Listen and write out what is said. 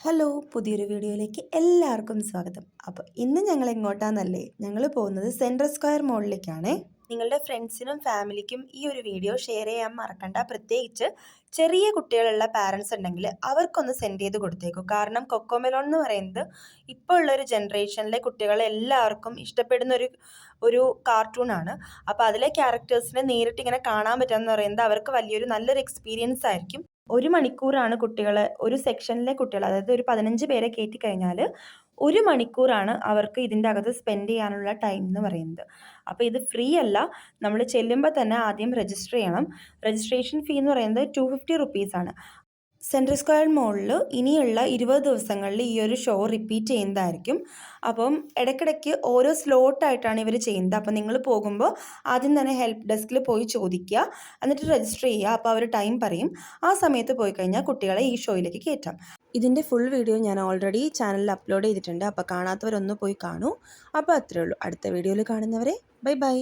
Hello പുതിയൊരു വീഡിയോയിലേക്ക് എല്ലാവർക്കും സ്വാഗതം. അപ്പോൾ ഇന്ന് ഞങ്ങൾ എങ്ങോട്ടാണെന്നല്ലേ, ഞങ്ങൾ പോകുന്നത് സെൻട്രൽ സ്ക്വയർ മോളിലേക്കാണ്. നിങ്ങളുടെ ഫ്രണ്ട്സിനും ഫാമിലിക്കും ഈ ഒരു വീഡിയോ ഷെയർ ചെയ്യാൻ മറക്കണ്ട. പ്രത്യേകിച്ച് ചെറിയ കുട്ടികളുള്ള പാരൻസ് ഉണ്ടെങ്കിൽ അവർക്കൊന്ന് സെൻഡ് ചെയ്ത് കൊടുത്തേക്കും. കാരണം കൊക്കോമെലോൺ എന്ന് പറയുന്നത് ഇപ്പോൾ ഉള്ളൊരു ജനറേഷനിലെ കുട്ടികളെല്ലാവർക്കും ഇഷ്ടപ്പെടുന്ന ഒരു കാർട്ടൂണാണ്. അപ്പോൾ അതിലെ ക്യാരക്ടേഴ്സിനെ നേരിട്ട് ഇങ്ങനെ കാണാൻ പറ്റുക പറയുന്നത് അവർക്ക് നല്ലൊരു എക്സ്പീരിയൻസ് ആയിരിക്കും. 1 മണിക്കൂറാണ് ഒരു സെക്ഷനിലെ കുട്ടികൾ, അതായത് ഒരു 15 പേരെ കയറ്റി കഴിഞ്ഞാൽ 1 മണിക്കൂറാണ് അവർക്ക് ഇതിൻ്റെ അകത്ത് സ്പെൻഡ് ചെയ്യാനുള്ള ടൈം എന്ന് പറയുന്നത്. അപ്പോൾ ഇത് ഫ്രീ അല്ല. നമ്മൾ ചെല്ലുമ്പോൾ തന്നെ ആദ്യം രജിസ്റ്റർ ചെയ്യണം. രജിസ്ട്രേഷൻ ഫീ എന്ന് പറയുന്നത് 250 റുപ്പീസാണ്. സെൻട്രൽ സ്ക്വയർ മോളിൽ ഇനിയുള്ള 20 ദിവസങ്ങളിൽ ഈ ഒരു ഷോ റിപ്പീറ്റ് ചെയ്യുന്നതായിരിക്കും. അപ്പം ഇടയ്ക്കിടയ്ക്ക് ഓരോ സ്ലോട്ടായിട്ടാണ് ഇവർ ചെയ്യുന്നത്. അപ്പം നിങ്ങൾ പോകുമ്പോൾ ആദ്യം തന്നെ ഹെൽപ്പ് ഡെസ്കിൽ പോയി ചോദിക്കുക, എന്നിട്ട് രജിസ്റ്റർ ചെയ്യുക. അപ്പോൾ അവർ ടൈം പറയും. ആ സമയത്ത് പോയി കഴിഞ്ഞാൽ കുട്ടികളെ ഈ ഷോയിലേക്ക് കയറ്റാം. ഇതിൻ്റെ ഫുൾ വീഡിയോ ഞാൻ ഓൾറെഡി ചാനലിൽ അപ്ലോഡ് ചെയ്തിട്ടുണ്ട്. അപ്പോൾ കാണാത്തവരൊന്ന് പോയി കാണൂ. അപ്പോൾ അത്രയേ ഉള്ളൂ. അടുത്ത വീഡിയോയിൽ കാണുന്നവരെ ബൈ ബൈ.